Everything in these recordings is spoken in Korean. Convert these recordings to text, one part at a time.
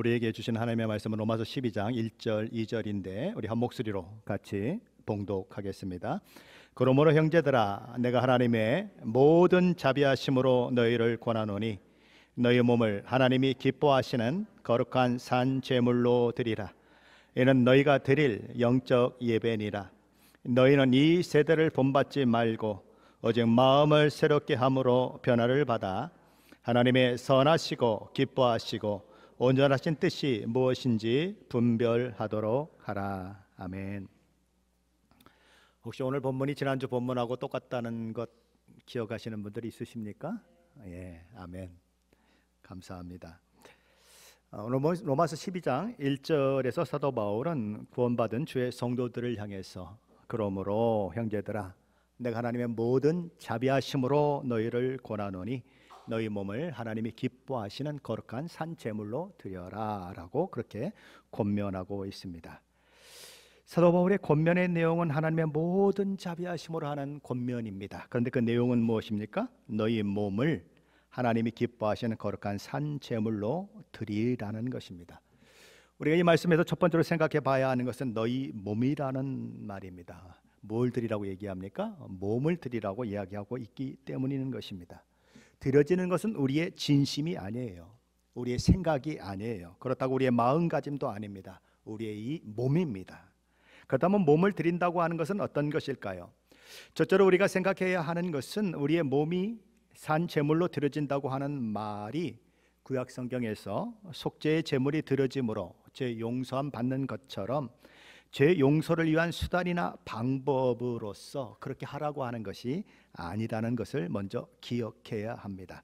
우리에게 주신 하나님의 말씀은 로마서 12장 1절 2절인데 우리 한 목소리로 같이 봉독하겠습니다. 그러므로 형제들아 내가 하나님의 모든 자비하심으로 너희를 권하노니 너희 몸을 하나님이 기뻐하시는 거룩한 산 제물로 드리라. 이는 너희가 드릴 영적 예배니라. 너희는 이 세대를 본받지 말고 오직 마음을 새롭게 함으로 변화를 받아 하나님의 선하시고 기뻐하시고 온전하신 뜻이 무엇인지 분별하도록 하라. 아멘. 혹시 오늘 본문이 지난주 본문하고 똑같다는 것 기억하시는 분들이 있으십니까? 예, 아멘. 감사합니다. 오늘 로마서 12장 1절에서 사도 바울은 구원받은 주의 성도들을 향해서 그러므로 형제들아 내가 하나님의 모든 자비하심으로 너희를 권하노니 너희 몸을 하나님이 기뻐하시는 거룩한 산 제물로 드려라 라고 그렇게 권면하고 있습니다. 사도 바울의 권면의 내용은 하나님의 모든 자비하심으로 하는 권면입니다. 그런데 그 내용은 무엇입니까? 너희 몸을 하나님이 기뻐하시는 거룩한 산 제물로 드리라는 것입니다. 우리가 이 말씀에서 첫 번째로 생각해 봐야 하는 것은 너희 몸이라는 말입니다. 뭘 드리라고 얘기합니까? 몸을 드리라고 이야기하고 있기 때문인 것입니다. 드려지는 것은 우리의 진심이 아니에요. 우리의 생각이 아니에요. 그렇다고 우리의 마음가짐도 아닙니다. 우리의 이 몸입니다. 그렇다면 몸을 드린다고 하는 것은 어떤 것일까요? 첫째로 우리가 생각해야 하는 것은 우리의 몸이 산 제물로 드려진다고 하는 말이 구약 성경에서 속죄의 제물이 드려짐으로 죄 용서함 받는 것처럼 죄 용서를 위한 수단이나 방법으로서 그렇게 하라고 하는 것이 아니라는 것을 먼저 기억해야 합니다.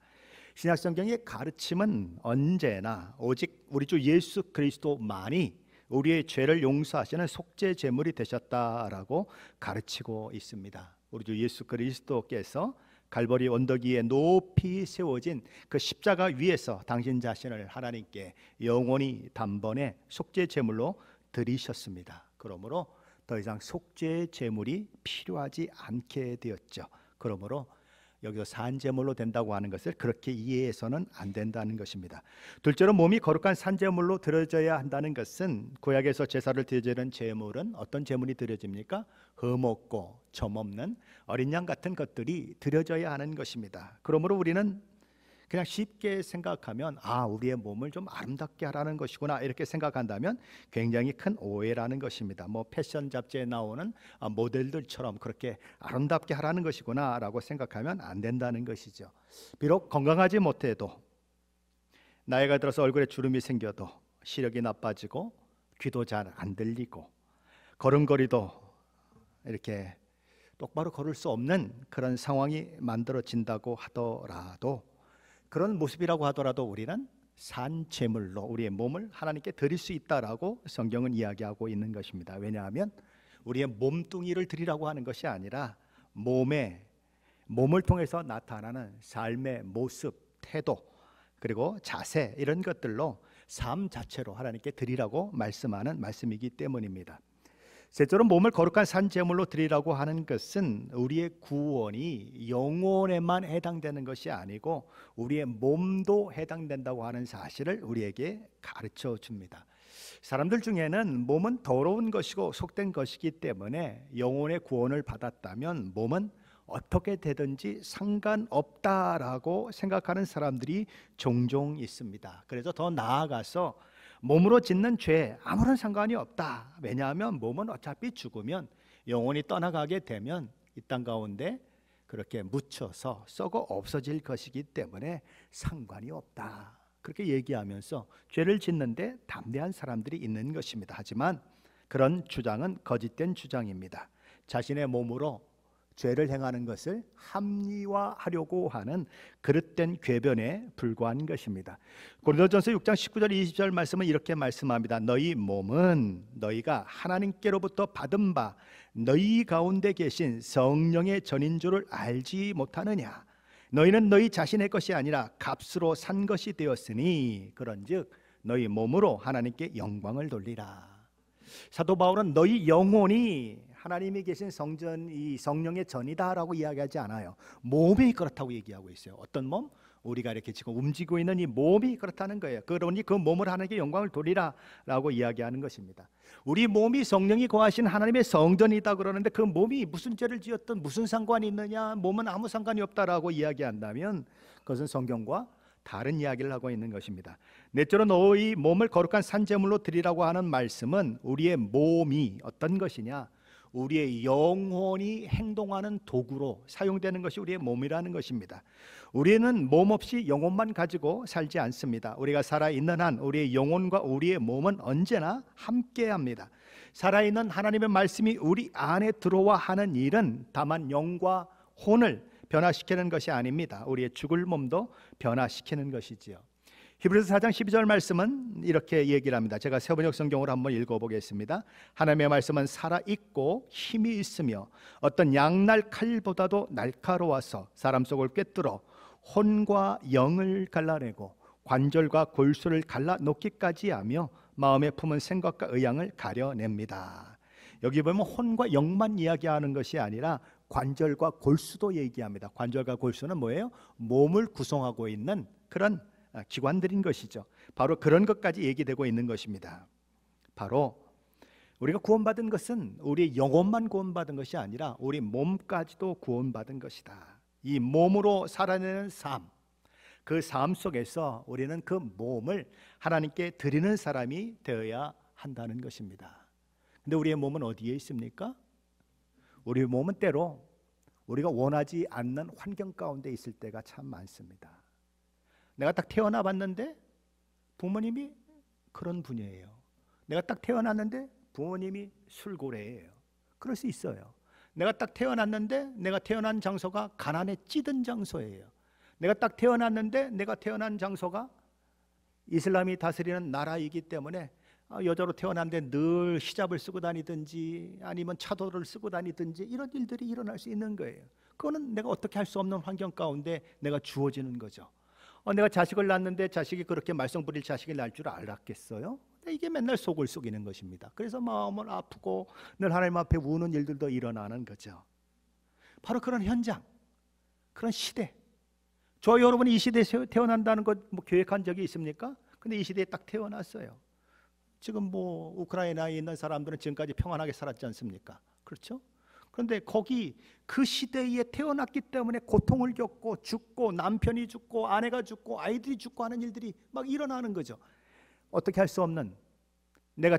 신약 성경의 가르침은 언제나 오직 우리 주 예수 그리스도만이 우리의 죄를 용서하시는 속죄 제물이 되셨다라고 가르치고 있습니다. 우리 주 예수 그리스도께서 갈보리 언덕 위에 높이 세워진 그 십자가 위에서 당신 자신을 하나님께 영원히 단번에 속죄 제물로 드리셨습니다. 그러므로 더 이상 속죄 제물이 필요하지 않게 되었죠. 그러므로 여기서 산제물로 된다고 하는 것을 그렇게 이해해서는 안 된다는 것입니다. 둘째로 몸이 거룩한 산제물로 드려져야 한다는 것은 구약에서 제사를 드리는 제물은 어떤 제물이 드려집니까? 흠없고 점없는 어린 양 같은 것들이 드려져야 하는 것입니다. 그러므로 우리는 그냥 쉽게 생각하면 우리의 몸을 좀 아름답게 하라는 것이구나 이렇게 생각한다면 굉장히 큰 오해라는 것입니다. 패션 잡지에 나오는 모델들처럼 그렇게 아름답게 하라는 것이구나 라고 생각하면 안 된다는 것이죠. 비록 건강하지 못해도 나이가 들어서 얼굴에 주름이 생겨도 시력이 나빠지고 귀도 잘 안 들리고 걸음걸이도 이렇게 똑바로 걸을 수 없는 그런 상황이 만들어진다고 하더라도 그런 모습이라고 하더라도 우리는 산 제물로 우리의 몸을 하나님께 드릴 수 있다라고 성경은 이야기하고 있는 것입니다. 왜냐하면 우리의 몸뚱이를 드리라고 하는 것이 아니라 몸을 통해서 나타나는 삶의 모습, 태도 그리고 자세 이런 것들로 삶 자체로 하나님께 드리라고 말씀하는 말씀이기 때문입니다. 셋째로 몸을 거룩한 산 제물로 드리라고 하는 것은 우리의 구원이 영혼에만 해당되는 것이 아니고 우리의 몸도 해당된다고 하는 사실을 우리에게 가르쳐 줍니다. 사람들 중에는 몸은 더러운 것이고 속된 것이기 때문에 영혼의 구원을 받았다면 몸은 어떻게 되든지 상관없다라고 생각하는 사람들이 종종 있습니다. 그래서 더 나아가서 몸으로 짓는 죄 아무런 상관이 없다. 왜냐하면 몸은 어차피 죽으면 영혼이 떠나가게 되면 이 땅 가운데 그렇게 묻혀서 썩어 없어질 것이기 때문에 상관이 없다. 그렇게 얘기하면서 죄를 짓는데 담대한 사람들이 있는 것입니다. 하지만 그런 주장은 거짓된 주장입니다. 자신의 몸으로 죄를 행하는 것을 합리화하려고 하는 그릇된 궤변에 불과한 것입니다. 고린도전서 6장 19절 20절 말씀은 이렇게 말씀합니다. 너희 몸은 너희가 하나님께로부터 받은 바 너희 가운데 계신 성령의 전인 줄을 알지 못하느냐. 너희는 너희 자신의 것이 아니라 값으로 산 것이 되었으니 그런즉 너희 몸으로 하나님께 영광을 돌리라. 사도 바울은 너희 영혼이 하나님이 계신 성전이 성령의 전이다라고 이야기하지 않아요. 몸이 그렇다고 얘기하고 있어요. 어떤 몸? 우리가 이렇게 지금 움직이고 있는 이 몸이 그렇다는 거예요. 그러니 그 몸을 하나님께 영광을 돌리라 라고 이야기하는 것입니다. 우리 몸이 성령이 거하신 하나님의 성전이다 그러는데 그 몸이 무슨 죄를 지었든 무슨 상관이 있느냐, 몸은 아무 상관이 없다라고 이야기한다면 그것은 성경과 다른 이야기를 하고 있는 것입니다. 넷째로 너희 몸을 거룩한 산제물로 드리라고 하는 말씀은 우리의 몸이 어떤 것이냐, 우리의 영혼이 행동하는 도구로 사용되는 것이 우리의 몸이라는 것입니다. 우리는 몸 없이 영혼만 가지고 살지 않습니다. 우리가 살아있는 한 우리의 영혼과 우리의 몸은 언제나 함께합니다. 살아있는 하나님의 말씀이 우리 안에 들어와 하는 일은 다만 영과 혼을 변화시키는 것이 아닙니다. 우리의 죽을 몸도 변화시키는 것이지요. 히브리서 4장 12절 말씀은 이렇게 얘기를 합니다. 제가 세번역 성경으로 한번 읽어보겠습니다. 하나님의 말씀은 살아있고 힘이 있으며 어떤 양날 칼보다도 날카로워서 사람 속을 꿰뚫어 혼과 영을 갈라내고 관절과 골수를 갈라놓기까지 하며 마음에 품은 생각과 의향을 가려냅니다. 여기 보면 혼과 영만 이야기하는 것이 아니라 관절과 골수도 얘기합니다. 관절과 골수는 뭐예요? 몸을 구성하고 있는 그런 기관들인 것이죠. 바로 그런 것까지 얘기되고 있는 것입니다. 바로 우리가 구원받은 것은 우리 영혼만 구원받은 것이 아니라 우리 몸까지도 구원받은 것이다. 이 몸으로 살아내는 삶, 그 삶 속에서 우리는 그 몸을 하나님께 드리는 사람이 되어야 한다는 것입니다. 근데 우리의 몸은 어디에 있습니까? 우리 몸은 때로 우리가 원하지 않는 환경 가운데 있을 때가 참 많습니다. 내가 딱 태어나 봤는데 부모님이 그런 분이에요. 내가 딱 태어났는데 부모님이 술고래예요. 그럴 수 있어요. 내가 딱 태어났는데 내가 태어난 장소가 가난에 찌든 장소예요. 내가 딱 태어났는데 내가 태어난 장소가 이슬람이 다스리는 나라이기 때문에 여자로 태어났는데 늘 히잡을 쓰고 다니든지 아니면 차도를 쓰고 다니든지 이런 일들이 일어날 수 있는 거예요. 그거는 내가 어떻게 할 수 없는 환경 가운데 내가 주어지는 거죠. 내가 자식을 낳았는데 자식이 그렇게 말썽 부릴 자식이 날 줄 알았겠어요? 이게 맨날 속을 속이는 것입니다. 그래서 마음은 아프고 늘 하나님 앞에 우는 일들도 일어나는 거죠. 바로 그런 현장, 그런 시대. 저 여러분이 이 시대에 태어난다는 것 뭐 계획한 적이 있습니까? 근데 이 시대에 딱 태어났어요. 지금 뭐 우크라이나에 있는 사람들은 지금까지 평안하게 살았지 않습니까? 그렇죠? 그런데 거기 그 시대에 태어났기 때문에 고통을 겪고 죽고 남편이 죽고 아내가 죽고 아이들이 죽고 하는 일들이 막 일어나는 거죠. 어떻게 할 수 없는, 내가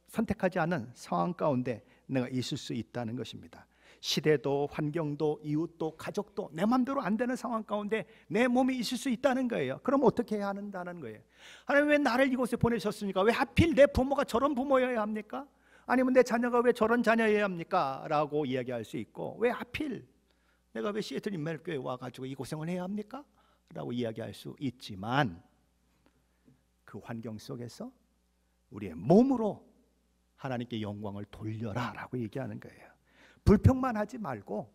선택하지 않은 상황 가운데 내가 있을 수 있다는 것입니다. 시대도 환경도 이웃도 가족도 내 마음대로 안 되는 상황 가운데 내 몸이 있을 수 있다는 거예요. 그럼 어떻게 해야 한다는 거예요? 하나님 왜 나를 이곳에 보내셨습니까? 왜 하필 내 부모가 저런 부모여야 합니까? 아니면 내 자녀가 왜 저런 자녀여야 합니까? 라고 이야기할 수 있고, 왜 하필 내가 왜 시애틀 인마누엘 와가지고 이 고생을 해야 합니까? 라고 이야기할 수 있지만 그 환경 속에서 우리의 몸으로 하나님께 영광을 돌려라 라고 얘기하는 거예요. 불평만 하지 말고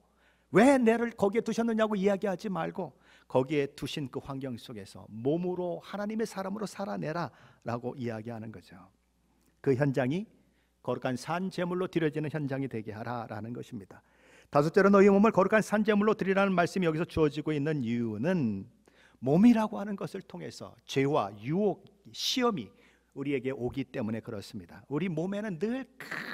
왜 나를 거기에 두셨느냐고 이야기하지 말고 거기에 두신 그 환경 속에서 몸으로 하나님의 사람으로 살아내라 라고 이야기하는 거죠. 그 현장이 거룩한 산 제물로 드려지는 현장이 되게 하라라는 것입니다. 다섯째로 너희 몸을 거룩한 산 제물로 드리라는 말씀이 여기서 주어지고 있는 이유는 몸이라고 하는 것을 통해서 죄와 유혹, 시험이 우리에게 오기 때문에 그렇습니다. 우리 몸에는 늘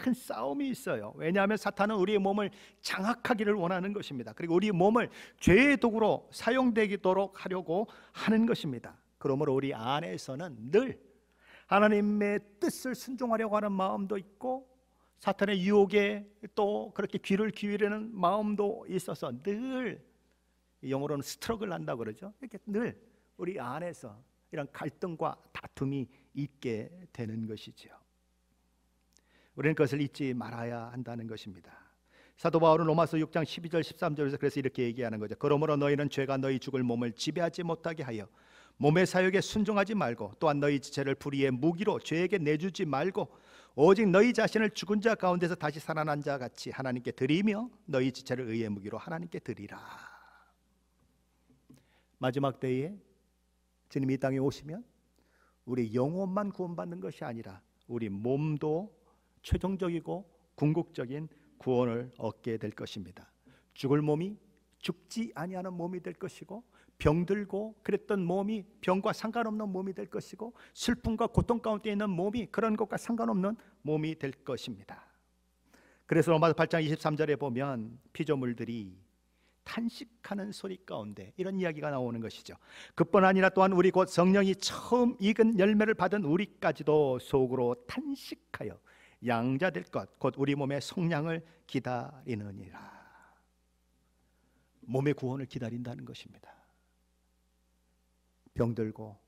큰 싸움이 있어요. 왜냐하면 사탄은 우리의 몸을 장악하기를 원하는 것입니다. 그리고 우리 몸을 죄의 도구로 사용되도록 하려고 하는 것입니다. 그러므로 우리 안에서는 늘 하나님의 뜻을 순종하려고 하는 마음도 있고 사탄의 유혹에 또 그렇게 귀를 기울이는 마음도 있어서 늘, 영어로는 스트러글 한다고 그러죠. 이렇게 늘 우리 안에서 이런 갈등과 다툼이 있게 되는 것이죠. 우리는 그것을 잊지 말아야 한다는 것입니다. 사도 바울은 로마서 6장 12절 13절에서 그래서 이렇게 얘기하는 거죠. 그러므로 너희는 죄가 너희 죽을 몸을 지배하지 못하게 하여 몸의 사욕에 순종하지 말고 또한 너희 지체를 불의의 무기로 죄에게 내주지 말고 오직 너희 자신을 죽은 자 가운데서 다시 살아난 자 같이 하나님께 드리며 너희 지체를 의의 무기로 하나님께 드리라. 마지막 때에 주님이 이 땅에 오시면 우리 영혼만 구원받는 것이 아니라 우리 몸도 최종적이고 궁극적인 구원을 얻게 될 것입니다. 죽을 몸이 죽지 아니하는 몸이 될 것이고 병들고 그랬던 몸이 병과 상관없는 몸이 될 것이고, 슬픔과 고통 가운데 있는 몸이 그런 것과 상관없는 몸이 될 것입니다. 그래서 로마서 8장 23절에 보면 피조물들이 탄식하는 소리 가운데 이런 이야기가 나오는 것이죠. 그뿐 아니라 또한 우리 곧 성령이 처음 익은 열매를 받은 우리까지도 속으로 탄식하여 양자될 것 곧 우리 몸의 속량을 기다리느니라. 몸의 구원을 기다린다는 것입니다. 병들고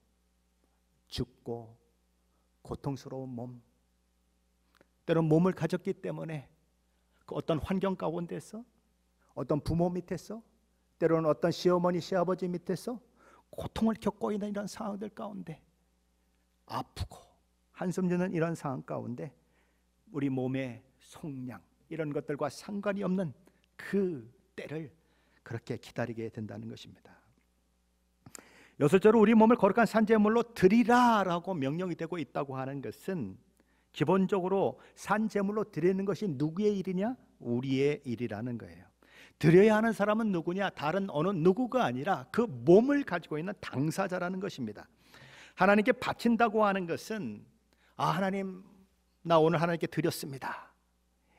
죽고 고통스러운 몸, 때로는 몸을 가졌기 때문에 그 어떤 환경 가운데서, 어떤 부모 밑에서, 때로는 어떤 시어머니 시아버지 밑에서 고통을 겪고 있는 이런 상황들 가운데, 아프고 한숨 지는 이런 상황 가운데 우리 몸의 속량, 이런 것들과 상관이 없는 그 때를 그렇게 기다리게 된다는 것입니다. 여섯째로 우리 몸을 거룩한 산제물로 드리라 라고 명령이 되고 있다고 하는 것은, 기본적으로 산제물로 드리는 것이 누구의 일이냐? 우리의 일이라는 거예요. 드려야 하는 사람은 누구냐? 다른 어느 누구가 아니라 그 몸을 가지고 있는 당사자라는 것입니다. 하나님께 바친다고 하는 것은, 하나님, 나 오늘 하나님께 드렸습니다.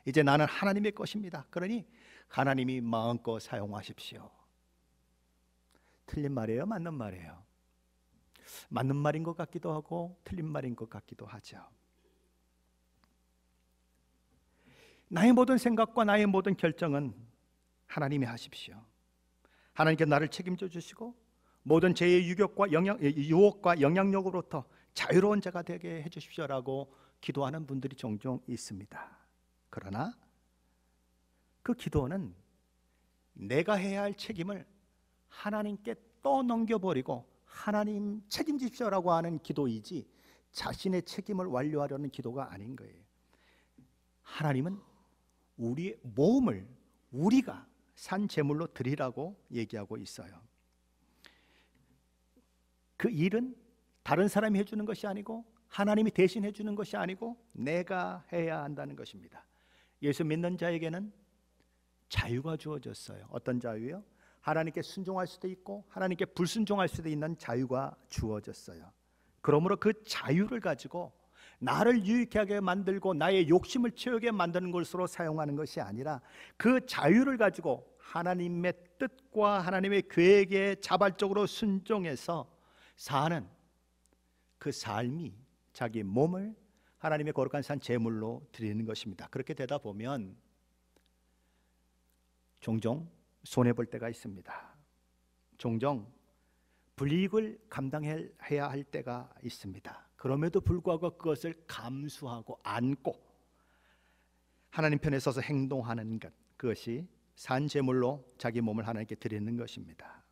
이제 나는 하나님의 것입니다. 그러니 하나님이 마음껏 사용하십시오. 틀린 말이에요? 맞는 말이에요? 맞는 말인 것 같기도 하고 틀린 말인 것 같기도 하죠. 나의 모든 생각과 나의 모든 결정은 하나님이 하십시오. 하나님께 나를 책임져 주시고 모든 죄의 유혹과 영향력으로부터 자유로운 자가 되게 해 주십시오라고 기도하는 분들이 종종 있습니다. 그러나 그 기도는 내가 해야 할 책임을 하나님께 떠넘겨버리고 하나님 책임지십시오라고 하는 기도이지, 자신의 책임을 완료하려는 기도가 아닌 거예요. 하나님은 우리의 몸을 우리가 산 제물로 드리라고 얘기하고 있어요. 그 일은 다른 사람이 해주는 것이 아니고, 하나님이 대신 해주는 것이 아니고 내가 해야 한다는 것입니다. 예수 믿는 자에게는 자유가 주어졌어요. 어떤 자유요? 하나님께 순종할 수도 있고 하나님께 불순종할 수도 있는 자유가 주어졌어요. 그러므로 그 자유를 가지고 나를 유익하게 만들고 나의 욕심을 채우게 만드는 것으로 사용하는 것이 아니라, 그 자유를 가지고 하나님의 뜻과 하나님의 계획에 자발적으로 순종해서 사는 그 삶이 자기 몸을 하나님의 거룩한 산 제물로 드리는 것입니다. 그렇게 되다 보면 종종 손해볼 때가 있습니다. 종종 불이익을 감당해야 할 때가 있습니다. 그럼에도 불구하고 그것을 감수하고 안고 하나님 편에 서서 행동하는 것, 그것이 산 제물로 자기 몸을 하나님께 드리는 것입니다.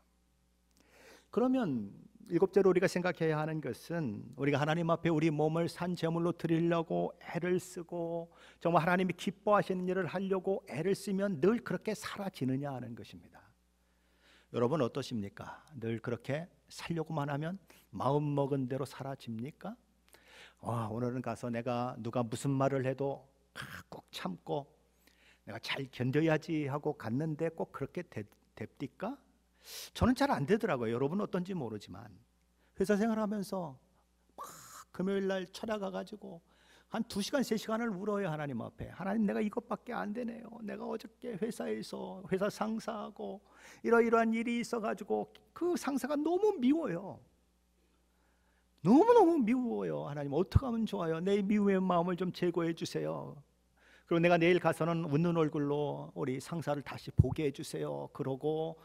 그러면 일곱째로 우리가 생각해야 하는 것은, 우리가 하나님 앞에 우리 몸을 산 제물로 드리려고 애를 쓰고 정말 하나님이 기뻐하시는 일을 하려고 애를 쓰면 늘 그렇게 사라지느냐 하는 것입니다. 여러분 어떠십니까? 늘 그렇게 살려고만 하면 마음먹은 대로 사라집니까? 오늘은 가서 내가 누가 무슨 말을 해도 꼭 참고 내가 잘 견뎌야지 하고 갔는데 꼭 그렇게 됩니까? 저는 잘 안 되더라고요. 여러분은 어떤지 모르지만 회사 생활하면서 막 금요일 날 찾아가가지고 한 2시간 3시간을 울어요. 하나님 앞에. 하나님, 내가 이것밖에 안 되네요. 내가 어저께 회사에서 회사 상사하고 이러이러한 일이 있어가지고 그 상사가 너무 미워요. 너무너무 미워요. 하나님, 어떻게 하면 좋아요? 내 미움의 마음을 좀 제거해 주세요. 그리고 내가 내일 가서는 웃는 얼굴로 우리 상사를 다시 보게 해주세요. 그러고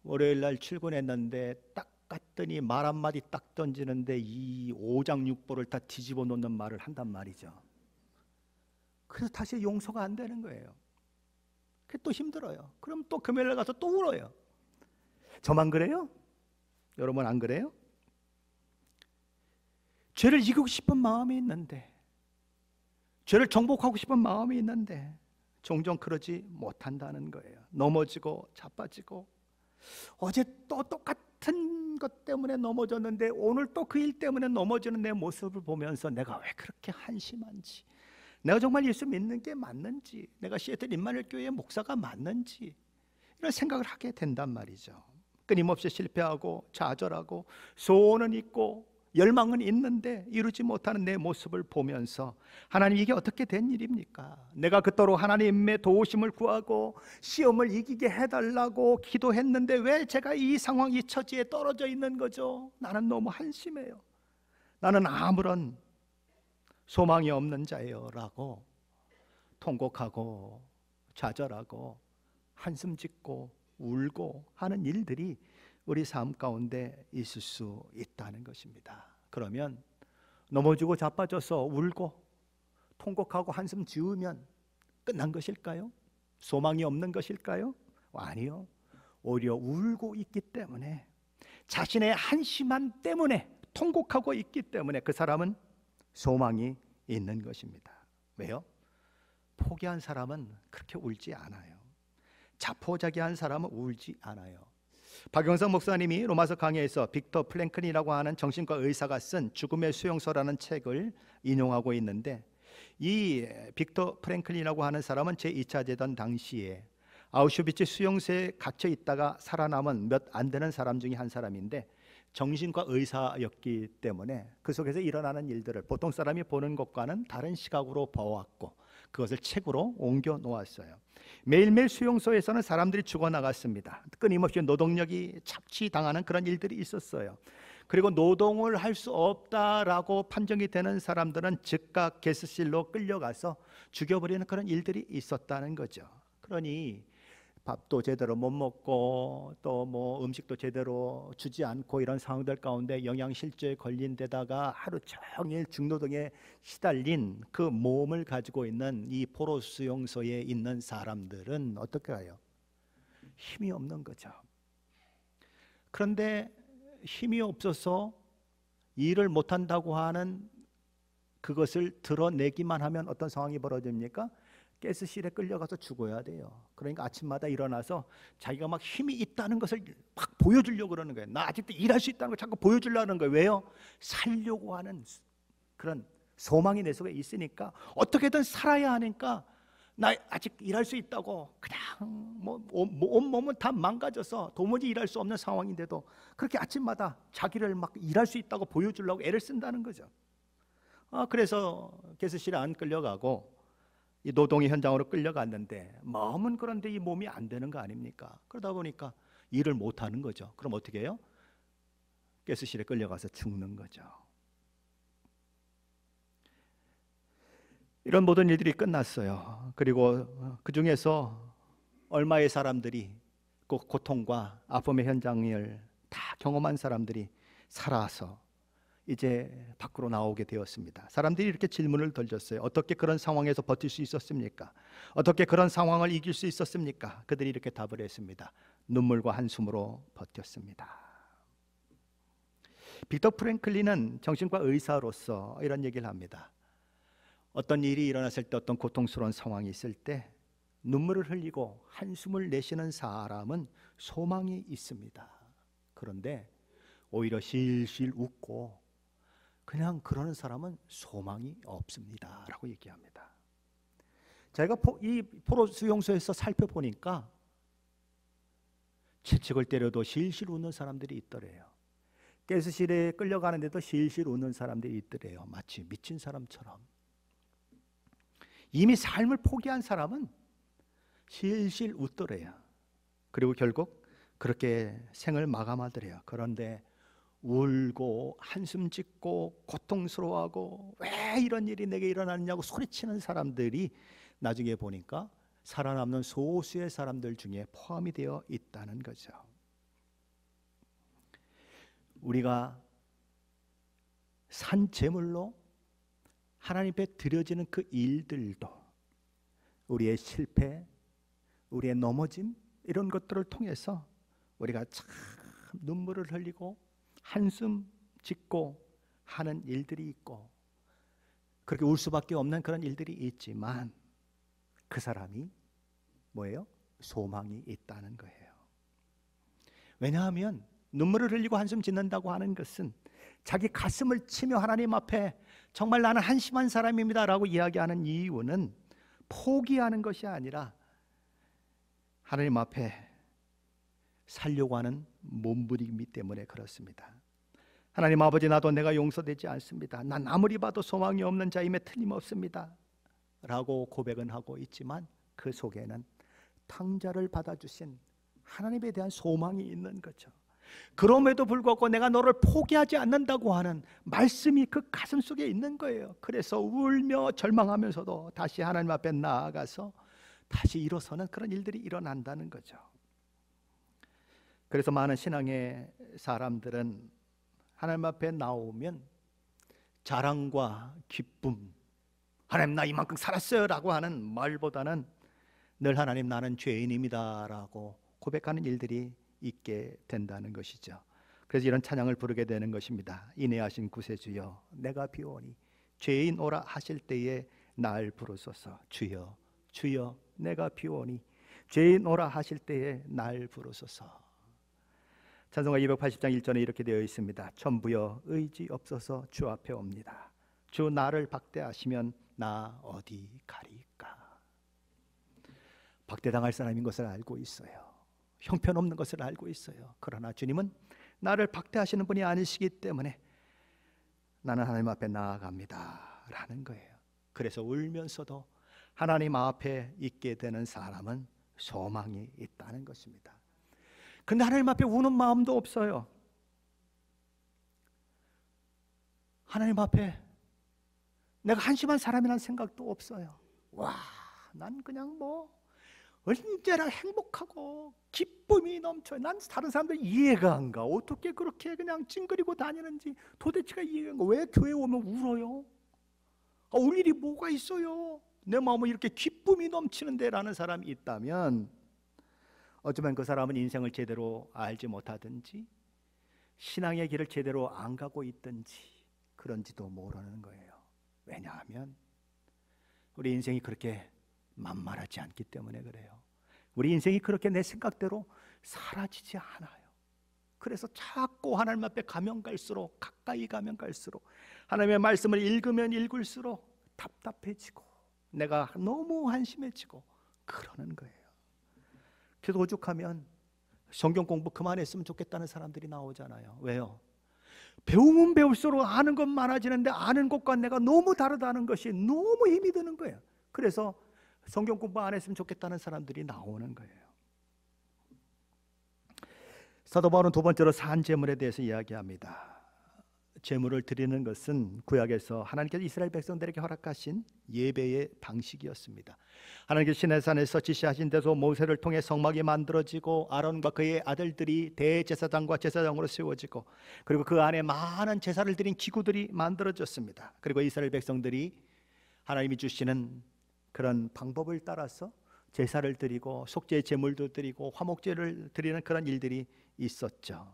월요일 날 출근했는데 딱 갔더니 말 한마디 딱 던지는데 이 오장육부를 다 뒤집어 놓는 말을 한단 말이죠. 그래서 다시 용서가 안 되는 거예요. 그게 또 힘들어요. 그럼 또 금요일 날 가서 또 울어요. 저만 그래요? 여러분 안 그래요? 죄를 이기고 싶은 마음이 있는데, 죄를 정복하고 싶은 마음이 있는데 종종 그러지 못한다는 거예요. 넘어지고 자빠지고, 어제 또 똑같은 것 때문에 넘어졌는데 오늘 또 그 일 때문에 넘어지는 내 모습을 보면서 내가 왜 그렇게 한심한지, 내가 정말 예수 믿는 게 맞는지, 내가 시애틀 임마누엘 교회의 목사가 맞는지, 이런 생각을 하게 된단 말이죠. 끊임없이 실패하고 좌절하고 소원은 있고 열망은 있는데 이루지 못하는 내 모습을 보면서 하나님, 이게 어떻게 된 일입니까? 내가 그토록 하나님의 도우심을 구하고 시험을 이기게 해달라고 기도했는데 왜 제가 이 상황, 이 처지에 떨어져 있는 거죠? 나는 너무 한심해요. 나는 아무런 소망이 없는 자예요 라고 통곡하고 좌절하고 한숨 짓고 울고 하는 일들이 우리 삶 가운데 있을 수 있다는 것입니다. 그러면 넘어지고 자빠져서 울고 통곡하고 한숨 지으면 끝난 것일까요? 소망이 없는 것일까요? 아니요. 오히려 울고 있기 때문에, 자신의 한심함 때문에 통곡하고 있기 때문에 그 사람은 소망이 있는 것입니다. 왜요? 포기한 사람은 그렇게 울지 않아요. 자포자기한 사람은 울지 않아요. 박영석 목사님이 로마서 강해에서 빅터 프랭클린이라고 하는 정신과 의사가 쓴 죽음의 수용소라는 책을 인용하고 있는데, 이 빅터 프랭클린이라고 하는 사람은 제2차 대전 당시에 아우슈비츠 수용소에 갇혀 있다가 살아남은 몇 안 되는 사람 중에 한 사람인데, 정신과 의사였기 때문에 그 속에서 일어나는 일들을 보통 사람이 보는 것과는 다른 시각으로 보았고 그것을 책으로 옮겨 놓았어요. 매일매일 수용소에서는 사람들이 죽어나갔습니다. 끊임없이 노동력이 착취당하는 그런 일들이 있었어요. 그리고 노동을 할 수 없다라고 판정이 되는 사람들은 즉각 게스실로 끌려가서 죽여버리는 그런 일들이 있었다는 거죠. 그러니 밥도 제대로 못 먹고 또 뭐 음식도 제대로 주지 않고 이런 상황들 가운데 영양실조에 걸린 데다가 하루 종일 중노동에 시달린 그 몸을 가지고 있는 이 포로 수용소에 있는 사람들은 어떻게 해요? 힘이 없는 거죠. 그런데 힘이 없어서 일을 못한다고 하는 그것을 드러내기만 하면 어떤 상황이 벌어집니까? 가스실에 끌려가서 죽어야 돼요. 그러니까 아침마다 일어나서 자기가 막 힘이 있다는 것을 막 보여주려고 그러는 거예요. 나 아직도 일할 수 있다는 걸 자꾸 보여주려는 거예요. 왜요? 살려고 하는 그런 소망이 내 속에 있으니까 어떻게든 살아야 하니까, 나 아직 일할 수 있다고 그냥 온몸은 다 망가져서 도무지 일할 수 없는 상황인데도 그렇게 아침마다 자기를 막 일할 수 있다고 보여주려고 애를 쓴다는 거죠. 그래서 가스실에 안 끌려가고 이 노동의 현장으로 끌려갔는데 마음은 그런데 이 몸이 안 되는 거 아닙니까? 그러다 보니까 일을 못 하는 거죠. 그럼 어떻게 해요? 가스실에 끌려가서 죽는 거죠. 이런 모든 일들이 끝났어요. 그리고 그 중에서 얼마의 사람들이 그 고통과 아픔의 현장을 다 경험한 사람들이 살아서 이제 밖으로 나오게 되었습니다. 사람들이 이렇게 질문을 던졌어요. 어떻게 그런 상황에서 버틸 수 있었습니까? 어떻게 그런 상황을 이길 수 있었습니까? 그들이 이렇게 답을 했습니다. 눈물과 한숨으로 버텼습니다. 빅터 프랭클린은 정신과 의사로서 이런 얘기를 합니다. 어떤 일이 일어났을 때, 어떤 고통스러운 상황이 있을 때 눈물을 흘리고 한숨을 내쉬는 사람은 소망이 있습니다. 그런데 오히려 실실 웃고 그냥 그러는 사람은 소망이 없습니다 라고 얘기합니다. 제가 이 포로 수용소에서 살펴보니까 채찍을 때려도 실실 웃는 사람들이 있더래요. 가스실에 끌려가는데도 실실 웃는 사람들이 있더래요. 마치 미친 사람처럼. 이미 삶을 포기한 사람은 실실 웃더래요. 그리고 결국 그렇게 생을 마감하더래요. 그런데 울고 한숨 짓고 고통스러워하고 왜 이런 일이 내게 일어났냐고 소리치는 사람들이 나중에 보니까 살아남는 소수의 사람들 중에 포함이 되어 있다는 거죠. 우리가 산 제물로 하나님 앞에 드려지는 그 일들도 우리의 실패, 우리의 넘어짐 이런 것들을 통해서 우리가 참 눈물을 흘리고 한숨 짓고 하는 일들이 있고 그렇게 울 수밖에 없는 그런 일들이 있지만 그 사람이 뭐예요? 소망이 있다는 거예요. 왜냐하면 눈물을 흘리고 한숨 짓는다고 하는 것은 자기 가슴을 치며 하나님 앞에 정말 나는 한심한 사람입니다 라고 이야기하는 이유는 포기하는 것이 아니라 하나님 앞에 살려고 하는 몸부림이기 때문에 그렇습니다. 하나님 아버지, 나도 내가 용서되지 않습니다. 난 아무리 봐도 소망이 없는 자임에 틀림없습니다 라고 고백은 하고 있지만 그 속에는 탕자를 받아주신 하나님에 대한 소망이 있는 거죠. 그럼에도 불구하고 내가 너를 포기하지 않는다고 하는 말씀이 그 가슴 속에 있는 거예요. 그래서 울며 절망하면서도 다시 하나님 앞에 나아가서 다시 일어서는 그런 일들이 일어난다는 거죠. 그래서 많은 신앙의 사람들은 하나님 앞에 나오면 자랑과 기쁨, 하나님 나 이만큼 살았어요 라고 하는 말보다는 늘 하나님 나는 죄인입니다 라고 고백하는 일들이 있게 된다는 것이죠. 그래서 이런 찬양을 부르게 되는 것입니다. 인애하신 구세주여 내가 비오니 죄인 오라 하실 때에 날 부르소서. 주여 주여 내가 비오니 죄인 오라 하실 때에 날 부르소서. 찬송가 280장 1절에 이렇게 되어 있습니다. 천부여 의지 없어서 주 앞에 옵니다. 주 나를 박대하시면 나 어디 가리까. 박대당할 사람인 것을 알고 있어요. 형편없는 것을 알고 있어요. 그러나 주님은 나를 박대하시는 분이 아니시기 때문에 나는 하나님 앞에 나아갑니다 라는 거예요. 그래서 울면서도 하나님 앞에 있게 되는 사람은 소망이 있다는 것입니다. 근데 하나님 앞에 우는 마음도 없어요. 하나님 앞에 내가 한심한 사람이라는 생각도 없어요. 와, 난 그냥 뭐 언제나 행복하고 기쁨이 넘쳐요. 난 다른 사람들 이해가 안 가. 어떻게 그렇게 그냥 찡그리고 다니는지 도대체가 이해가 안 가. 왜 교회 오면 울어요? 울 일이 뭐가 있어요? 내 마음은 이렇게 기쁨이 넘치는데 라는 사람이 있다면 어쩌면 그 사람은 인생을 제대로 알지 못하든지 신앙의 길을 제대로 안 가고 있든지 그런지도 모르는 거예요. 왜냐하면 우리 인생이 그렇게 만만하지 않기 때문에 그래요. 우리 인생이 그렇게 내 생각대로 사라지지 않아요. 그래서 자꾸 하나님 앞에 가면 갈수록, 가까이 가면 갈수록, 하나님의 말씀을 읽으면 읽을수록 답답해지고 내가 너무 한심해지고 그러는 거예요. 그래서 오죽하면 성경 공부 그만했으면 좋겠다는 사람들이 나오잖아요. 왜요? 배우면 배울수록 아는 것 많아지는데 아는 것과 내가 너무 다르다는 것이 너무 힘이 드는 거예요. 그래서 성경 공부 안 했으면 좋겠다는 사람들이 나오는 거예요. 사도 바울은 두 번째로 산제물에 대해서 이야기합니다. 제물을 드리는 것은 구약에서 하나님께서 이스라엘 백성들에게 허락하신 예배의 방식이었습니다. 하나님께서 시내산에서 지시하신 대로 모세를 통해 성막이 만들어지고 아론과 그의 아들들이 대제사장과 제사장으로 세워지고 그리고 그 안에 많은 제사를 드린 기구들이 만들어졌습니다. 그리고 이스라엘 백성들이 하나님이 주시는 그런 방법을 따라서 제사를 드리고 속죄 제물도 드리고 화목제를 드리는 그런 일들이 있었죠.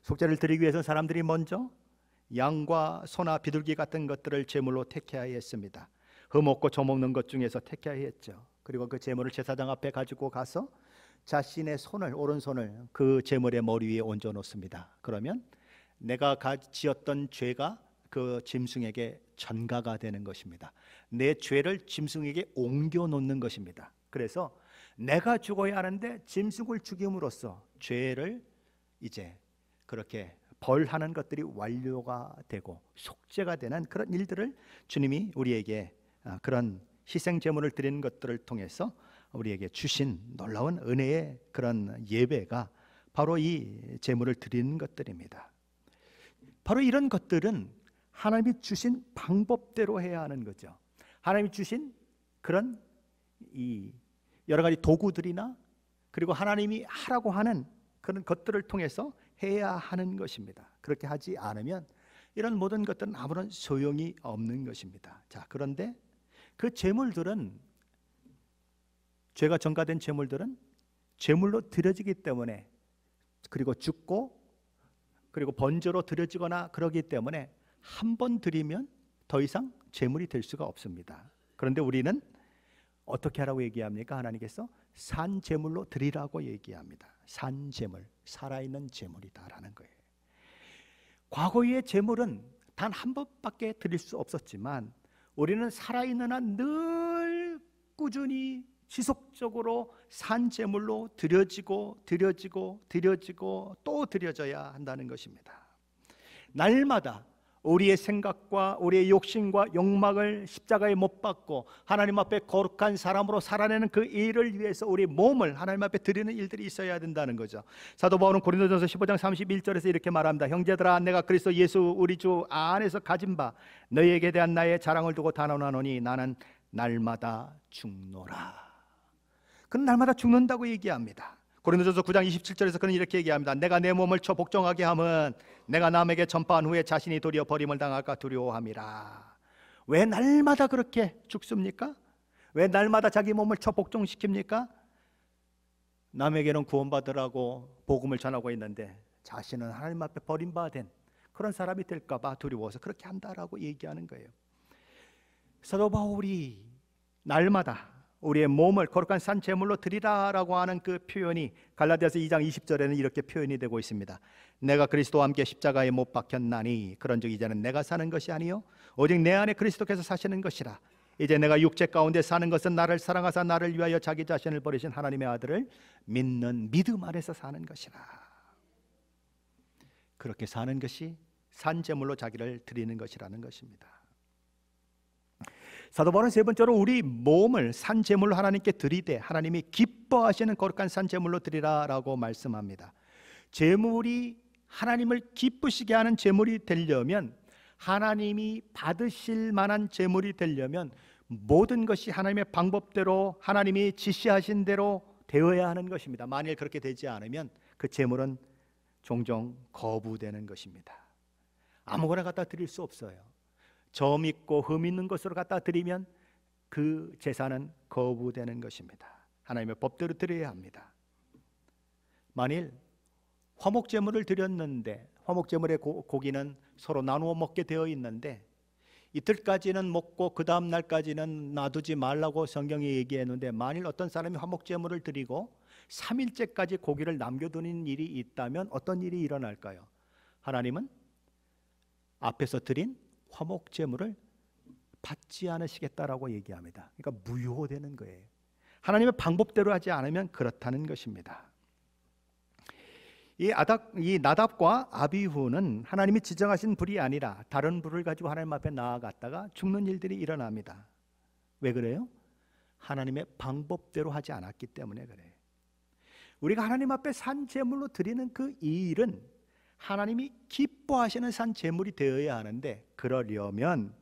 속죄를 드리기 위해서 사람들이 먼저 양과 소나 비둘기 같은 것들을 제물로 택해야 했습니다. 흠없고 저먹는 것 중에서 택해야 했죠. 그리고 그 제물을 제사장 앞에 가지고 가서 자신의 손을, 오른손을 그 제물의 머리 위에 얹어 놓습니다. 그러면 내가 지었던 죄가 그 짐승에게 전가가 되는 것입니다. 내 죄를 짐승에게 옮겨 놓는 것입니다. 그래서 내가 죽어야 하는데 짐승을 죽임으로써 죄를 이제 그렇게 벌하는 것들이 완료가 되고 속죄가 되는 그런 일들을 주님이 우리에게 그런 희생 제물을 드리는 것들을 통해서 우리에게 주신 놀라운 은혜의 그런 예배가 바로 이 제물을 드리는 것들입니다. 바로 이런 것들은 하나님이 주신 방법대로 해야 하는 거죠. 하나님이 주신 그런 이 여러 가지 도구들이나 그리고 하나님이 하라고 하는 그런 것들을 통해서 해야 하는 것입니다. 그렇게 하지 않으면 이런 모든 것들은 아무런 소용이 없는 것입니다. 자, 그런데 그 제물들은, 죄가 전가된 제물들은 제물로 드려지기 때문에, 그리고 죽고 그리고 번제로 드려지거나 그러기 때문에 한 번 드리면 더 이상 제물이 될 수가 없습니다. 그런데 우리는 어떻게 하라고 얘기합니까? 하나님께서 산 제물로 드리라고 얘기합니다. 산 제물, 살아있는 제물이다라는 거예요. 과거의 제물은 단 한 번밖에 드릴 수 없었지만 우리는 살아있는 한 늘 꾸준히 지속적으로 산 제물로 드려지고 또 드려져야 한다는 것입니다. 날마다 우리의 생각과 우리의 욕심과 욕망을 십자가에 못 박고 하나님 앞에 거룩한 사람으로 살아내는 그 일을 위해서 우리 몸을 하나님 앞에 드리는 일들이 있어야 된다는 거죠. 사도 바울은 고린도전서 15장 31절에서 이렇게 말합니다. 형제들아, 내가 그리스도 예수 우리 주 안에서 가진 바 너희에게 대한 나의 자랑을 두고 단언하노니 나는 날마다 죽노라. 그는 날마다 죽는다고 얘기합니다. 고린도전서 9장 27절에서 그는 이렇게 얘기합니다. 내가 내 몸을 쳐 복종하게 함은 내가 남에게 전파한 후에 자신이 도리어 버림을 당할까 두려워함이라. 왜 날마다 그렇게 죽습니까? 왜 날마다 자기 몸을 쳐 복종시킵니까? 남에게는 구원받으라고 복음을 전하고 있는데 자신은 하나님 앞에 버림받은 그런 사람이 될까 봐 두려워서 그렇게 한다라고 얘기하는 거예요. 사도 바울이 날마다 우리의 몸을 거룩한 산 제물로 드리라라고 하는 그 표현이 갈라디아서 2장 20절에는 이렇게 표현이 되고 있습니다. 내가 그리스도와 함께 십자가에 못 박혔나니 그런즉 이제는 내가 사는 것이 아니요 오직 내 안에 그리스도께서 사시는 것이라. 이제 내가 육체 가운데 사는 것은 나를 사랑하사 나를 위하여 자기 자신을 버리신 하나님의 아들을 믿는 믿음 안에서 사는 것이라. 그렇게 사는 것이 산 제물로 자기를 드리는 것이라는 것입니다. 사도 바울은 세 번째로 우리 몸을 산 제물로 하나님께 드리되 하나님이 기뻐하시는 거룩한 산 제물로 드리라라고 말씀합니다. 제물이 하나님을 기쁘시게 하는 제물이 되려면, 하나님이 받으실 만한 제물이 되려면 모든 것이 하나님의 방법대로 하나님이 지시하신 대로 되어야 하는 것입니다. 만일 그렇게 되지 않으면 그 제물은 종종 거부되는 것입니다. 아무거나 갖다 드릴 수 없어요. 점 있고 흠 있는 것으로 갖다 드리면 그 제사는 거부되는 것입니다. 하나님의 법대로 드려야 합니다. 만일 화목제물을 드렸는데 화목제물의 고기는 서로 나누어 먹게 되어 있는데 이틀까지는 먹고 그 다음 날까지는 놔두지 말라고 성경이 얘기했는데, 만일 어떤 사람이 화목제물을 드리고 3일째까지 고기를 남겨두는 일이 있다면 어떤 일이 일어날까요? 하나님은 앞에서 드린 화목제물을 받지 않으시겠다라고 얘기합니다. 그러니까 무효되는 거예요. 하나님의 방법대로 하지 않으면 그렇다는 것입니다. 이 나답과 아비후는 하나님이 지정하신 불이 아니라 다른 불을 가지고 하나님 앞에 나아갔다가 죽는 일들이 일어납니다. 왜 그래요? 하나님의 방법대로 하지 않았기 때문에 그래요. 우리가 하나님 앞에 산 제물로 드리는 그 일은 하나님이 기뻐하시는 산 제물이 되어야 하는데, 그러려면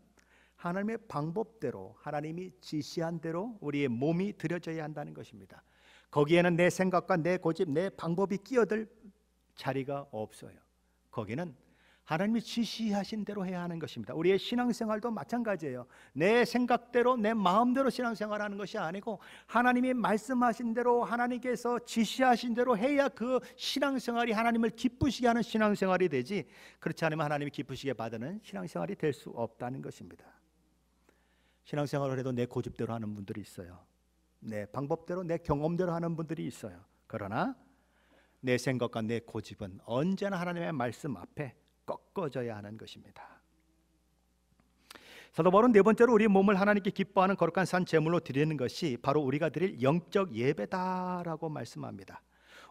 하나님의 방법대로 하나님이 지시한 대로 우리의 몸이 드려져야 한다는 것입니다. 거기에는 내 생각과 내 고집, 내 방법이 끼어들 자리가 없어요. 거기는 하나님이 지시하신 대로 해야 하는 것입니다. 우리의 신앙생활도 마찬가지예요. 내 생각대로 내 마음대로 신앙생활하는 것이 아니고 하나님이 말씀하신 대로 하나님께서 지시하신 대로 해야 그 신앙생활이 하나님을 기쁘시게 하는 신앙생활이 되지, 그렇지 않으면 하나님이 기쁘시게 받는 신앙생활이 될 수 없다는 것입니다. 신앙생활을 해도 내 고집대로 하는 분들이 있어요. 내 방법대로 내 경험대로 하는 분들이 있어요. 그러나 내 생각과 내 고집은 언제나 하나님의 말씀 앞에 꺾어져야 하는 것입니다. 사도 바울은 네 번째로 우리 몸을 하나님께 기뻐하는 거룩한 산 제물로 드리는 것이 바로 우리가 드릴 영적 예배다라고 말씀합니다.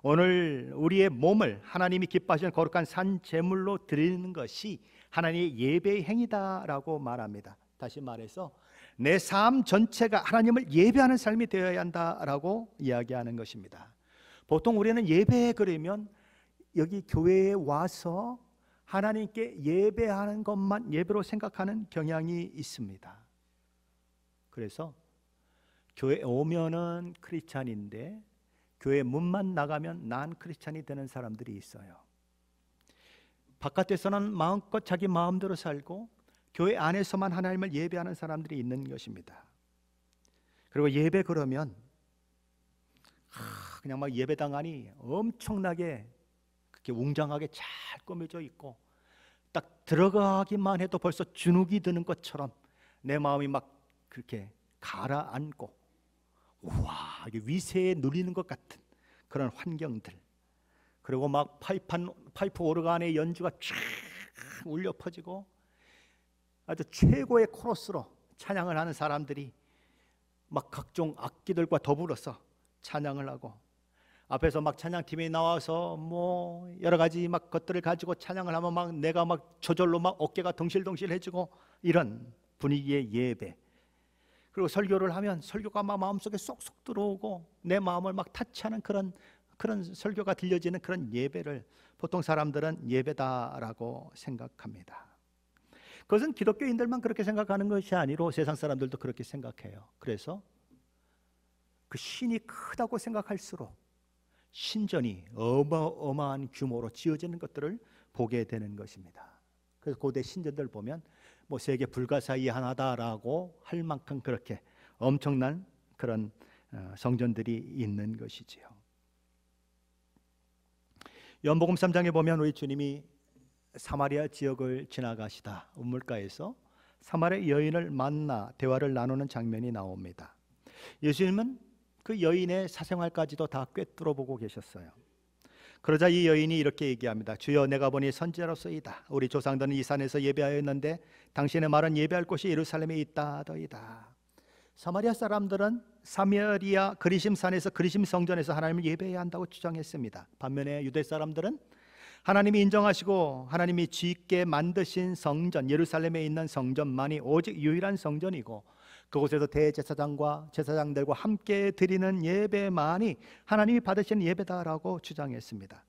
오늘 우리의 몸을 하나님이 기뻐하시는 거룩한 산 제물로 드리는 것이 하나님의 예배의 행위다라고 말합니다. 다시 말해서 내 삶 전체가 하나님을 예배하는 삶이 되어야 한다라고 이야기하는 것입니다. 보통 우리는 예배 그러면 여기 교회에 와서 하나님께 예배하는 것만 예배로 생각하는 경향이 있습니다. 그래서 교회 오면은 크리스찬인데 교회 문만 나가면 난 크리스찬이 되는 사람들이 있어요. 바깥에서는 마음껏 자기 마음대로 살고 교회 안에서만 하나님을 예배하는 사람들이 있는 것입니다. 그리고 예배 그러면 그냥 막 예배당 안이 엄청나게 그렇게 웅장하게 잘 꾸며져 있고 딱 들어가기만 해도 벌써 주눅이 드는 것처럼 내 마음이 막 그렇게 가라앉고, 우와, 이게 위세에 눌리는 것 같은 그런 환경들, 그리고 막 파이프 오르간의 연주가 쫙 울려 퍼지고 아주 최고의 코러스로 찬양을 하는 사람들이 막 각종 악기들과 더불어서 찬양을 하고, 앞에서 막 찬양팀이 나와서 뭐 여러 가지 막 것들을 가지고 찬양을 하면 막 내가 막 저절로 막 어깨가 덩실덩실해지고 이런 분위기의 예배. 그리고 설교를 하면 설교가 막 마음속에 쏙쏙 들어오고 내 마음을 막 타치하는 그런 설교가 들려지는 그런 예배를 보통 사람들은 예배다라고 생각합니다. 그것은 기독교인들만 그렇게 생각하는 것이 아니로 세상 사람들도 그렇게 생각해요. 그래서 그 신이 크다고 생각할수록 신전이 어마어마한 규모로 지어지는 것들을 보게 되는 것입니다. 그래서 고대 신전들 보면 뭐 세계 불가사의 하나다라고 할 만큼 그렇게 엄청난 그런 성전들이 있는 것이지요. 요한복음 3장에 보면 우리 주님이 사마리아 지역을 지나가시다 우물가에서 사마리아 여인을 만나 대화를 나누는 장면이 나옵니다. 예수님은 그 여인의 사생활까지도 다 꿰뚫어 보고 계셨어요. 그러자 이 여인이 이렇게 얘기합니다. 주여, 내가 보니 선지자로서이다. 우리 조상들은 이 산에서 예배하였는데 당신의 말은 예배할 곳이 예루살렘에 있다더이다. 사마리아 사람들은 사마리아 그리심 산에서 그리심 성전에서 하나님을 예배해야 한다고 주장했습니다. 반면에 유대 사람들은 하나님이 인정하시고 하나님이 짓게 만드신 성전, 예루살렘에 있는 성전만이 오직 유일한 성전이고 그곳에서 대제사장과 제사장들과 함께 드리는 예배만이 하나님이 받으시는 예배다라고 주장했습니다.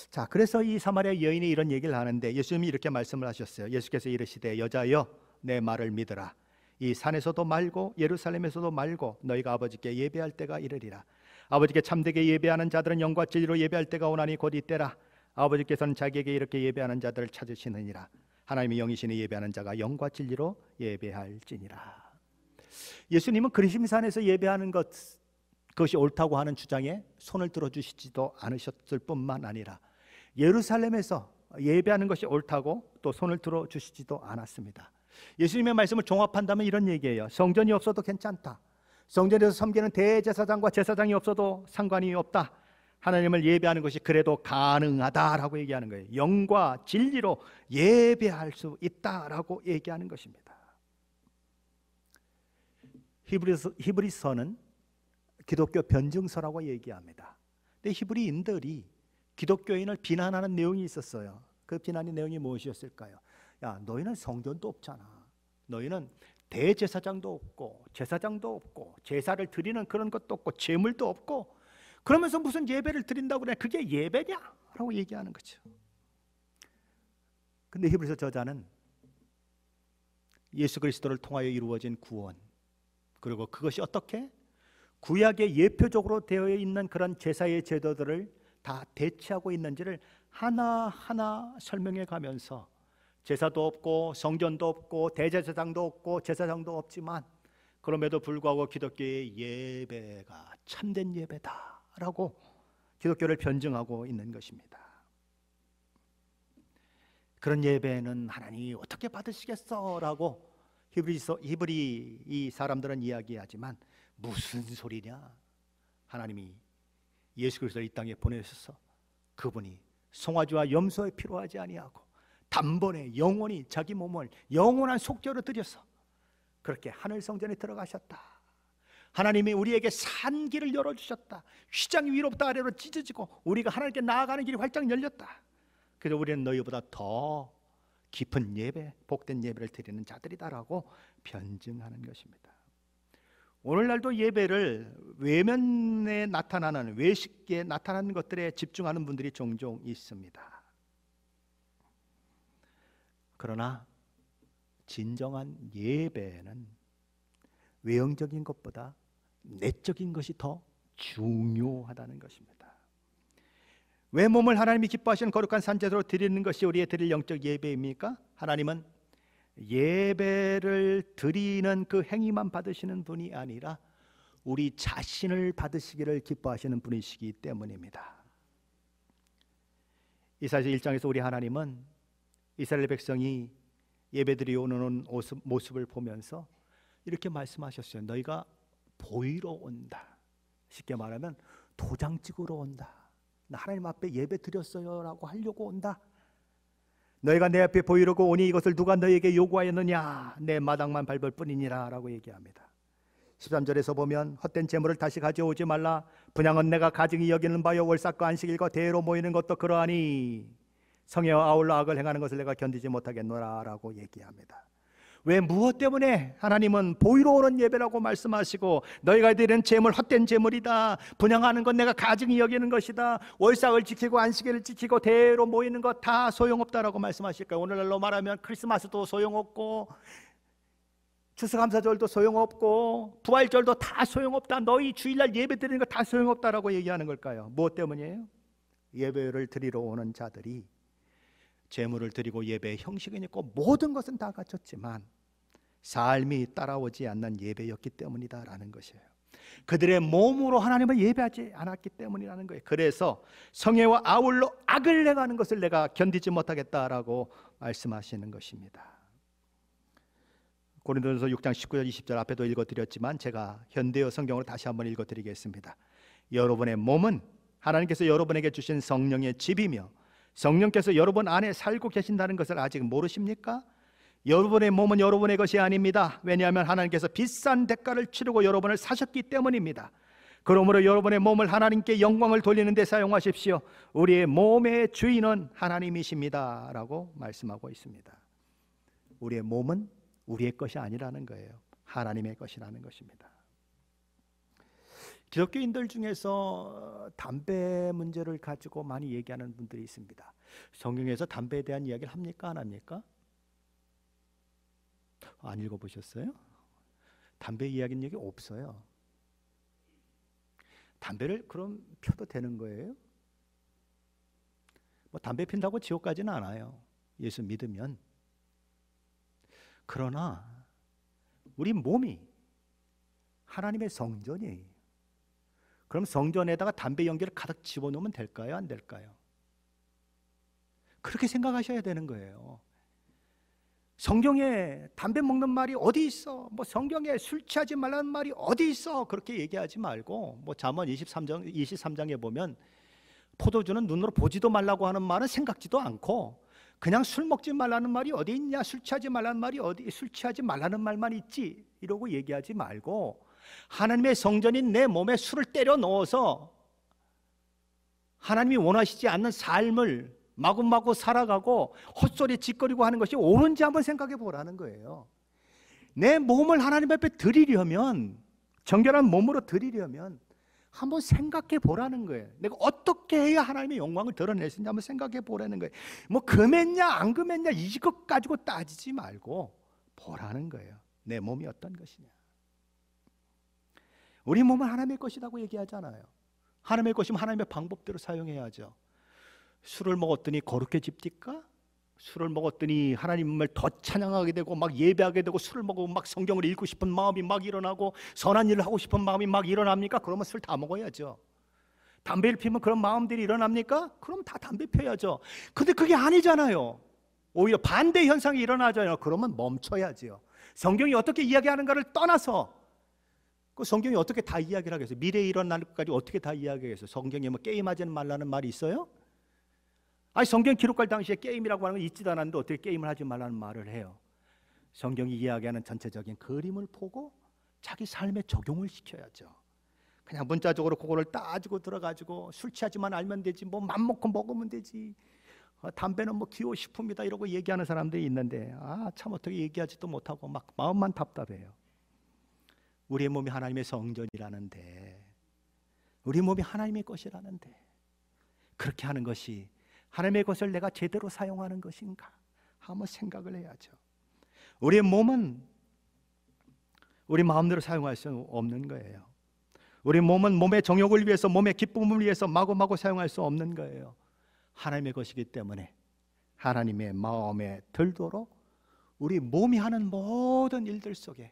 자, 그래서 이 사마리아 여인이 이런 얘기를 하는데 예수님이 이렇게 말씀을 하셨어요. 예수께서 이르시되 여자여, 내 말을 믿으라. 이 산에서도 말고 예루살렘에서도 말고 너희가 아버지께 예배할 때가 이르리라. 아버지께 참되게 예배하는 자들은 영과 진리로 예배할 때가 오나니 곧 이때라. 아버지께서는 자기에게 이렇게 예배하는 자들을 찾으시느니라. 하나님의 영이시니 예배하는 자가 영과 진리로 예배할지니라. 예수님은 그리심산에서 예배하는 그것이 옳다고 하는 주장에 손을 들어주시지도 않으셨을 뿐만 아니라 예루살렘에서 예배하는 것이 옳다고 또 손을 들어주시지도 않았습니다. 예수님의 말씀을 종합한다면 이런 얘기예요. 성전이 없어도 괜찮다. 성전에서 섬기는 대제사장과 제사장이 없어도 상관이 없다. 하나님을 예배하는 것이 그래도 가능하다라고 얘기하는 거예요. 영과 진리로 예배할 수 있다라고 얘기하는 것입니다. 히브리서는 기독교 변증서라고 얘기합니다. 근데 히브리인들이 기독교인을 비난하는 내용이 있었어요. 그 비난의 내용이 무엇이었을까요? 야, 너희는 성전도 없잖아. 너희는 대제사장도 없고 제사장도 없고 제사를 드리는 그런 것도 없고 제물도 없고 그러면서 무슨 예배를 드린다고 그래? 그게 예배냐? 라고 얘기하는 거죠. 근데 히브리서 저자는 예수 그리스도를 통하여 이루어진 구원, 그리고 그것이 어떻게 구약에 예표적으로 되어 있는 그런 제사의 제도들을 다 대체하고 있는지를 하나하나 설명해 가면서 제사도 없고 성전도 없고 대제사장도 없고 제사장도 없지만 그럼에도 불구하고 기독교의 예배가 참된 예배다라고 기독교를 변증하고 있는 것입니다. 그런 예배는 하나님이 어떻게 받으시겠어? 라고 히브리 이 사람들은 이야기하지만 무슨 소리냐? 하나님이 예수 그리스도를 이 땅에 보내셔서 그분이 송아지와 염소에 필요하지 아니하고 단번에 영원히 자기 몸을 영원한 속죄로 드려서 그렇게 하늘 성전에 들어가셨다. 하나님이 우리에게 산 길을 열어주셨다. 휘장이 위로부터 아래로 찢어지고 우리가 하나님께 나아가는 길이 활짝 열렸다. 그래서 우리는 너희보다 더 깊은 예배, 복된 예배를 드리는 자들이다라고 변증하는 것입니다. 오늘날도 예배를 외면에 나타나는, 외식에 나타나는 것들에 집중하는 분들이 종종 있습니다. 그러나 진정한 예배는 외형적인 것보다 내적인 것이 더 중요하다는 것입니다. 왜 몸을 하나님이 기뻐하시는 거룩한 산제사로 드리는 것이 우리의 드릴 영적 예배입니까? 하나님은 예배를 드리는 그 행위만 받으시는 분이 아니라 우리 자신을 받으시기를 기뻐하시는 분이시기 때문입니다. 이사야서 1장에서 우리 하나님은 이스라엘 백성이 예배드리 오는 모습을 보면서 이렇게 말씀하셨어요. 너희가 보이러 온다. 쉽게 말하면 도장 찍으러 온다. 나 하나님 앞에 예배 드렸어요 라고 하려고 온다. 너희가 내 앞에 보이려고 오니 이것을 누가 너희에게 요구하였느냐? 내 마당만 밟을 뿐이니라 라고 얘기합니다. 13절에서 보면 헛된 재물을 다시 가져오지 말라. 분향은 내가 가증히 여기는 바요 월삭과 안식일과 대회로 모이는 것도 그러하니 성회와 아울러 악을 행하는 것을 내가 견디지 못하겠노라 라고 얘기합니다. 왜 무엇 때문에 하나님은 보이로 오는 예배라고 말씀하시고 너희가 드리는 재물 헛된 재물이다, 분향하는 건 내가 가증히 여기는 것이다, 월삭을 지키고 안식일을 지키고 대회로 모이는 것 다 소용없다라고 말씀하실까요? 오늘날로 말하면 크리스마스도 소용없고 추수감사절도 소용없고 부활절도 다 소용없다, 너희 주일날 예배 드리는 거 다 소용없다라고 얘기하는 걸까요? 무엇 때문이에요? 예배를 드리러 오는 자들이 제물을 드리고 예배의 형식은 있고 모든 것은 다 갖췄지만 삶이 따라오지 않는 예배였기 때문이다라는 것이에요. 그들의 몸으로 하나님을 예배하지 않았기 때문이라는 거예요. 그래서 성회와 아울러 악을 행하는 것을 내가 견디지 못하겠다라고 말씀하시는 것입니다. 고린도전서 6장 19절 20절 앞에도 읽어드렸지만 제가 현대어 성경으로 다시 한번 읽어드리겠습니다. 여러분의 몸은 하나님께서 여러분에게 주신 성령의 집이며 성령께서 여러분 안에 살고 계신다는 것을 아직 모르십니까? 여러분의 몸은 여러분의 것이 아닙니다. 왜냐하면 하나님께서 비싼 대가를 치르고 여러분을 사셨기 때문입니다. 그러므로 여러분의 몸을 하나님께 영광을 돌리는 데 사용하십시오. 우리의 몸의 주인은 하나님이십니다 라고 말씀하고 있습니다. 우리의 몸은 우리의 것이 아니라는 거예요. 하나님의 것이라는 것입니다. 기독교인들 중에서 담배 문제를 가지고 많이 얘기하는 분들이 있습니다. 성경에서 담배에 대한 이야기를 합니까? 안 합니까? 안 읽어보셨어요? 담배 이야기는 여기 없어요. 담배를 그럼 펴도 되는 거예요? 뭐 담배 핀다고 지옥 가지는 않아요. 예수 믿으면. 그러나 우리 몸이 하나님의 성전이에요. 그럼 성전에다가 담배 연기를 가득 집어넣으면 될까요? 안 될까요? 그렇게 생각하셔야 되는 거예요. 성경에 담배 먹는 말이 어디 있어? 뭐 성경에 술 취하지 말라는 말이 어디 있어? 그렇게 얘기하지 말고 뭐 잠언 23장에 보면 포도주는 눈으로 보지도 말라고 하는 말은 생각지도 않고 그냥 술 먹지 말라는 말이 어디 있냐? 술 취하지 말라는 말이 어디, 술 취하지 말라는 말만 있지 이러고 얘기하지 말고 하나님의 성전인 내 몸에 술을 때려 넣어서 하나님이 원하시지 않는 삶을 마구마구 살아가고 헛소리 짓거리고 하는 것이 옳은지 한번 생각해 보라는 거예요. 내 몸을 하나님 앞에 드리려면, 정결한 몸으로 드리려면 한번 생각해 보라는 거예요. 내가 어떻게 해야 하나님의 영광을 드러낼 수 있는지 한번 생각해 보라는 거예요. 뭐 금했냐 안 금했냐 이것 가지고 따지지 말고 보라는 거예요. 내 몸이 어떤 것이냐. 우리 몸은 하나님의 것이라고 얘기하잖아요. 하나님의 것이면 하나님의 방법대로 사용해야죠. 술을 먹었더니 거룩해집니까? 술을 먹었더니 하나님을 더 찬양하게 되고 막 예배하게 되고 술을 먹으면 막 성경을 읽고 싶은 마음이 막 일어나고 선한 일을 하고 싶은 마음이 막 일어납니까? 그러면 술 다 먹어야죠. 담배를 피우면 그런 마음들이 일어납니까? 그럼 다 담배 펴야죠. 근데 그게 아니잖아요. 오히려 반대 현상이 일어나잖아요. 그러면 멈춰야지요. 성경이 어떻게 이야기하는가를 떠나서 그 성경이 어떻게 다 이야기를 하겠어요? 미래에 일어날 것까지 어떻게 다 이야기하겠어요? 성경에 뭐 게임하지 말라는 말이 있어요? 아니 성경 기록할 당시에 게임이라고 하는 건 있지도 않았는데 어떻게 게임을 하지 말라는 말을 해요? 성경이 이야기하는 전체적인 그림을 보고 자기 삶에 적용을 시켜야죠. 그냥 문자적으로 그거를 따지고 들어가지고 술 취하지만 알면 되지, 뭐 맘먹고 먹으면 되지, 담배는 뭐 기호식품이다 이러고 얘기하는 사람들이 있는데 참 어떻게 얘기하지도 못하고 막 마음만 답답해요. 우리의 몸이 하나님의 성전이라는데, 우리 몸이 하나님의 것이라는데 그렇게 하는 것이 하나님의 것을 내가 제대로 사용하는 것인가 한번 생각을 해야죠. 우리의 몸은 우리 마음대로 사용할 수 없는 거예요. 우리 몸은 몸의 정욕을 위해서, 몸의 기쁨을 위해서 마구마구 사용할 수 없는 거예요. 하나님의 것이기 때문에 하나님의 마음에 들도록 우리 몸이 하는 모든 일들 속에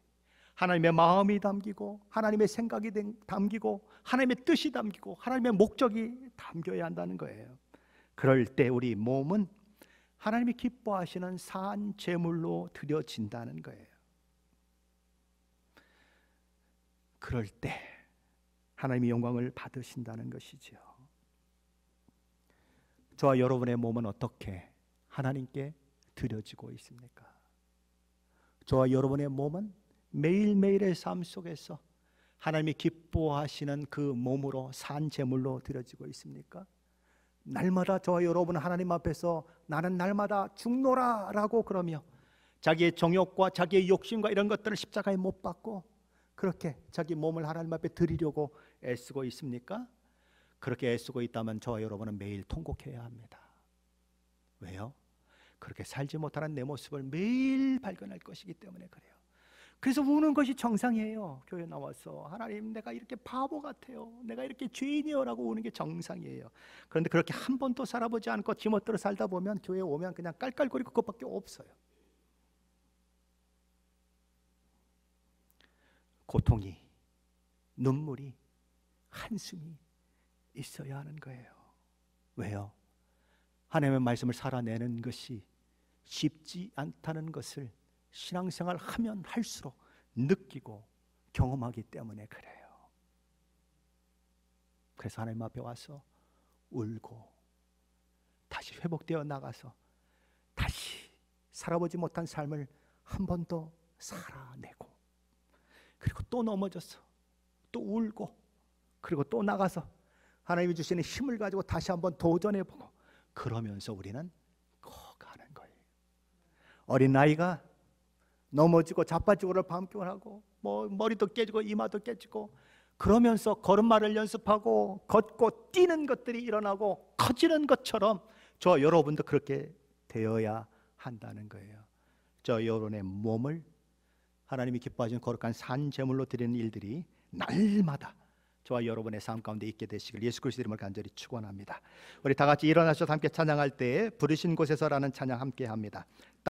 하나님의 마음이 담기고 하나님의 생각이 담기고 하나님의 뜻이 담기고 하나님의 목적이 담겨야 한다는 거예요. 그럴 때 우리 몸은 하나님이 기뻐하시는 산 제물로 드려진다는 거예요. 그럴 때 하나님이 영광을 받으신다는 것이죠. 저와 여러분의 몸은 어떻게 하나님께 드려지고 있습니까? 저와 여러분의 몸은 매일매일의 삶 속에서 하나님이 기뻐하시는 그 몸으로 산 제물로 드려지고 있습니까? 날마다 저와 여러분 하나님 앞에서 나는 날마다 죽노라 라고 그러며 자기의 정욕과 자기의 욕심과 이런 것들을 십자가에 못 박고 그렇게 자기 몸을 하나님 앞에 드리려고 애쓰고 있습니까? 그렇게 애쓰고 있다면 저와 여러분은 매일 통곡해야 합니다. 왜요? 그렇게 살지 못하는 내 모습을 매일 발견할 것이기 때문에 그래요. 그래서 우는 것이 정상이에요. 교회 나와서 하나님 내가 이렇게 바보 같아요, 내가 이렇게 죄인이요 라고 우는 게 정상이에요. 그런데 그렇게 한 번도 살아보지 않고 지멋대로 살다 보면 교회에 오면 그냥 깔깔거리고 그것밖에 없어요. 고통이, 눈물이, 한숨이 있어야 하는 거예요. 왜요? 하나님의 말씀을 살아내는 것이 쉽지 않다는 것을 신앙생활 하면 할수록 느끼고 경험하기 때문에 그래요. 그래서 하나님 앞에 와서 울고 다시 회복되어 나가서 다시 살아보지 못한 삶을 한 번 더 살아내고 그리고 또 넘어져서 또 울고 그리고 또 나가서 하나님이 주시는 힘을 가지고 다시 한번 도전해보고 그러면서 우리는 커가는 거예요. 어린아이가 넘어지고 자빠지고를 반복하고 머리도 깨지고 이마도 깨지고 그러면서 걸음마를 연습하고 걷고 뛰는 것들이 일어나고 커지는 것처럼 저 여러분도 그렇게 되어야 한다는 거예요. 저 여러분의 몸을 하나님이 기뻐하시는 거룩한 산 제물로 드리는 일들이 날마다 저와 여러분의 삶 가운데 있게 되시길 예수 그리스도 이름을 간절히 축원합니다. 우리 다 같이 일어나셔서 함께 찬양할 때 부르신 곳에서라는 찬양 함께 합니다.